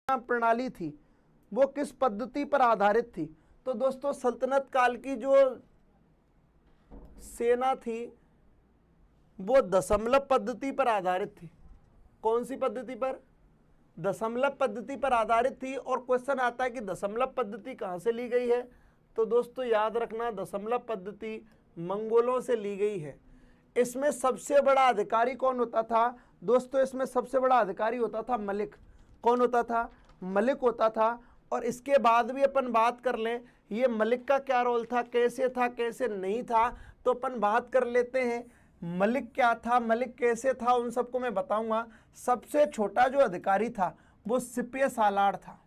प्रणाली थी वो किस पद्धति पर आधारित थी? तो दोस्तों सल्तनत काल की जो सेना थी वो दशमलव पद्धति पर आधारित थी। कौन सी पद्धति पर? दशमलव पद्धति पर आधारित थी। और क्वेश्चन आता है कि दशमलव पद्धति कहाँ से ली गई है? तो दोस्तों याद रखना, दशमलव पद्धति मंगोलों से ली गई है। इसमें सबसे बड़ा अधिकारी कौन होता था? दोस्तों इसमें सबसे बड़ा अधिकारी होता था मलिक। कौन होता था? मलिक होता था। और इसके बाद भी अपन बात कर लें ये मलिक का क्या रोल था, कैसे था, कैसे नहीं था, तो अपन बात कर लेते हैं मलिक क्या था, मलिक कैसे था, उन सबको मैं बताऊंगा। सबसे छोटा जो अधिकारी था वो सिपह सालार था।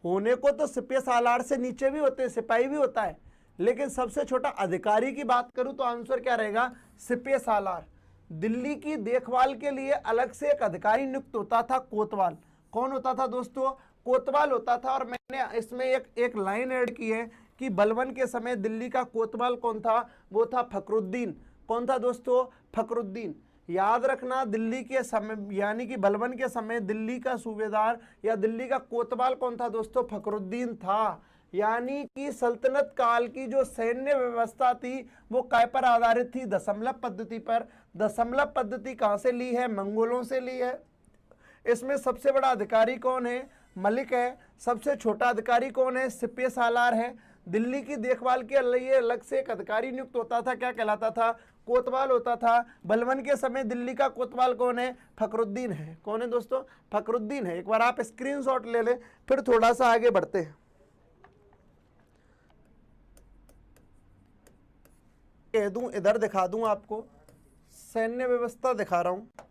होने को तो सिपह सालार से नीचे भी होते हैं, सिपाही भी होता है, लेकिन सबसे छोटा अधिकारी की बात करूं तो आंसर क्या रहेगा? सिपह सालार। दिल्ली की देखभाल के लिए अलग से एक अधिकारी नियुक्त होता था, कोतवाल। कौन होता था दोस्तों? कोतवाल होता था। और मैंने इसमें एक लाइन ऐड की है कि बलबन के समय दिल्ली का कोतवाल कौन था? वो था फखरुद्दीन। कौन था दोस्तों? फखरुद्दीन। याद रखना, दिल्ली के समय यानी कि बलबन के समय दिल्ली का सूबेदार या दिल्ली का कोतवाल कौन था दोस्तों? फखरुद्दीन था। यानी कि सल्तनत काल की जो सैन्य व्यवस्था थी वो काय पर आधारित थी? दशमलव पद्धति पर। दशमलव पद्धति कहां से ली है? मंगोलों से ली है। इसमें सबसे बड़ा अधिकारी कौन है? मलिक है। सबसे छोटा अधिकारी कौन है? सिपह सालार है। दिल्ली की देखभाल के लिए अलग से एक अधिकारी नियुक्त होता था, क्या कहलाता था? कोतवाल होता था। बलबन के समय दिल्ली का कोतवाल कौन है? फखरुद्दीन है। कौन है दोस्तों? फखरुद्दीन है। एक बार आप स्क्रीनशॉट ले लें, फिर थोड़ा सा आगे बढ़ते हैं। कह दूं, इधर दिखा दूं आपको, सैन्य व्यवस्था दिखा रहा हूं।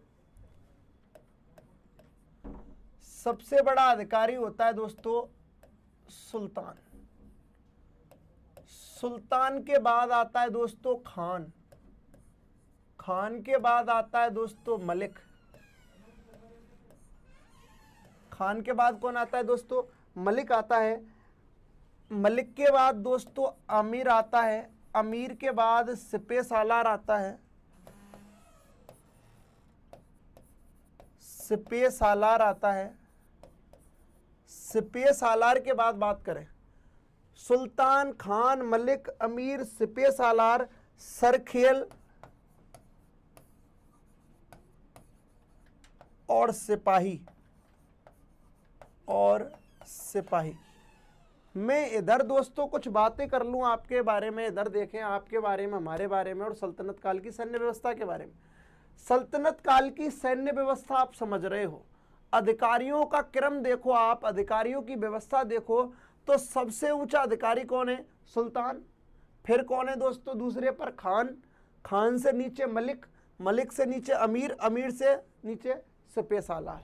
सबसे बड़ा अधिकारी होता है दोस्तों सुल्तान। सुल्तान के बाद आता है दोस्तों खान। खान के बाद आता है दोस्तों मलिक। खान के बाद कौन आता है दोस्तों? मलिक आता है। मलिक के बाद दोस्तों अमीर आता है। अमीर के बाद सिपह सालार आता है। सिपह सालार आता है। सिपह सालार के बाद बात करें, सुल्तान, खान, मलिक, अमीर, सिपह सालार, सरखेल और सिपाही। मैं इधर दोस्तों कुछ बातें कर लूं आपके बारे में। इधर देखें, आपके बारे में, हमारे बारे में और सल्तनत काल की सैन्य व्यवस्था के बारे में। सल्तनत काल की सैन्य व्यवस्था आप समझ रहे हो। अधिकारियों का क्रम देखो, आप अधिकारियों की व्यवस्था देखो तो सबसे ऊंचा अधिकारी कौन है? सुल्तान। फिर कौन है दोस्तों दूसरे पर? खान। खान से नीचे मलिक। मलिक से नीचे अमीर। अमीर से नीचे सिपह सालार।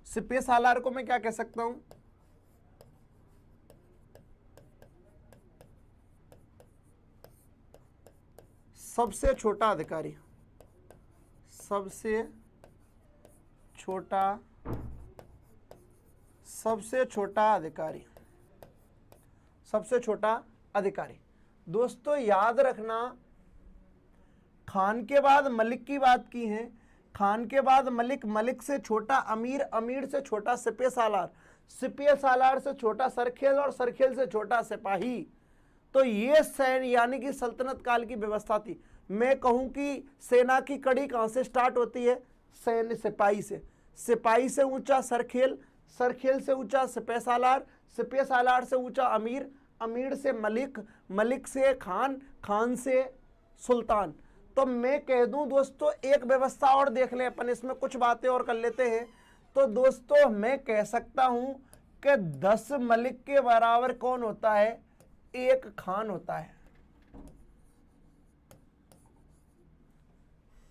सिपह सालार को मैं क्या कह सकता हूं? सबसे छोटा अधिकारी। सबसे छोटा अधिकारी। सबसे छोटा अधिकारी। दोस्तों याद रखना, खान के बाद मलिक की बात की है। खान के बाद मलिक, मलिक से छोटा अमीर, अमीर से छोटा सिपह सालार, सिपह सालार से छोटा सरखेल और सरखेल से छोटा सिपाही। तो ये सैन्य यानी कि सल्तनत काल की व्यवस्था थी। मैं कहूं कि सेना की कड़ी कहां से स्टार्ट होती है? सैन्य सिपाही से। सिपाही से ऊंचा सरखेल, सरखेल से ऊंचा सिपह सालार, सिपह सालार से ऊंचा अमीर, अमीर से मलिक, मलिक से खान, खान से सुल्तान। तो मैं कह दूं दोस्तों, एक व्यवस्था और देख लें अपन, इसमें कुछ बातें और कर लेते हैं। तो दोस्तों मैं कह सकता हूं कि 10 मलिक के बराबर कौन होता है? एक खान होता है।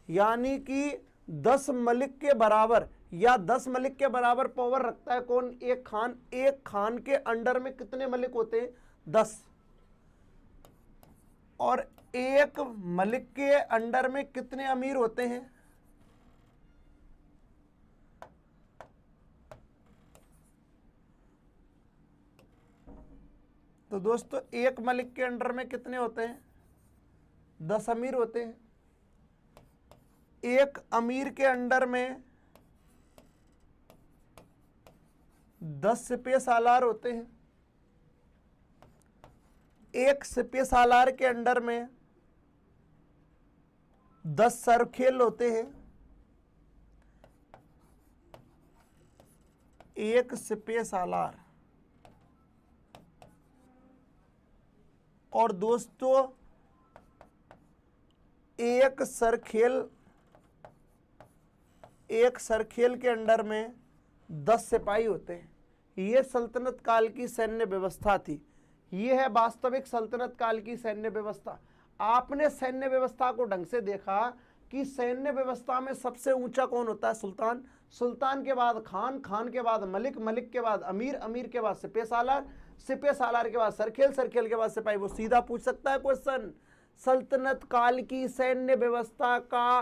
यानी कि 10 मलिक के बराबर या 10 मलिक के बराबर पावर रखता है कौन? एक खान। एक खान के अंडर में कितने मलिक होते हैं? 10। और एक मलिक के अंडर में कितने अमीर होते हैं? तो दोस्तों एक मलिक के अंडर में कितने होते हैं? 10 अमीर होते हैं। एक अमीर के अंडर में 10 सिपह सालार होते हैं। एक सिपह सालार के अंडर में 10 सरखेल होते हैं। एक सिपह सालार। और दोस्तों एक सरखेल के अंडर में 10 सिपाही होते हैं। यह सल्तनत काल की सैन्य व्यवस्था थी। यह है वास्तविक सल्तनत काल की सैन्य व्यवस्था। आपने सैन्य व्यवस्था को ढंग से देखा कि सैन्य व्यवस्था में सबसे ऊंचा कौन होता है? सुल्तान। सुल्तान के बाद खान, खान के बाद मलिक, मलिक के बाद अमीर, अमीर के बाद सिपह सालार, सिपह सालार के बाद सरखेल, सरखेल के बाद सिपाही। वो सीधा पूछ सकता है क्वेश्चन, सल्तनत काल की सैन्य व्यवस्था का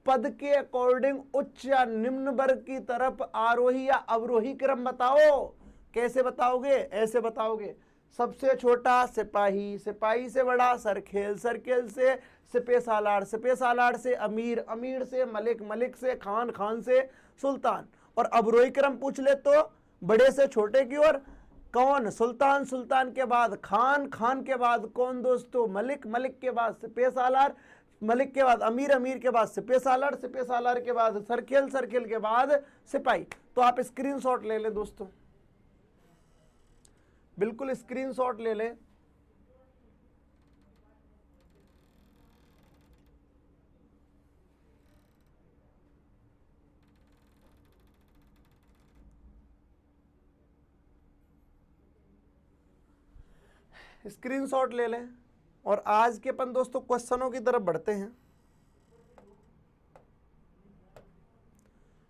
पद के अकॉर्डिंग उच्च या निम्न वर्ग की तरफ आरोही या अवरोही क्रम बताओ। कैसे बताओगे? ऐसे बताओगे, सबसे छोटा सिपाही, सिपाही से बड़ा सरखेल, सरखेल से सिपह सालार, सिपह सालार से अमीर, अमीर से मलिक, मलिक से खान, खान से सुल्तान। और अवरोही क्रम पूछ ले तो बड़े से छोटे की ओर कौन? सुल्तान, सुल्तान के बाद खान, खान के बाद कौन दोस्तों? मलिक, मलिक के बाद सिपह सालार, मलिक के बाद अमीर, अमीर के बाद सिपह सालार, सिपह सालार के बाद सरखेल, सरखेल के बाद सिपाही। तो आप स्क्रीनशॉट ले लें दोस्तों, बिल्कुल स्क्रीनशॉट ले लें। स्क्रीनशॉट ले लें और आज के अपन दोस्तों क्वेश्चनों की तरफ बढ़ते हैं।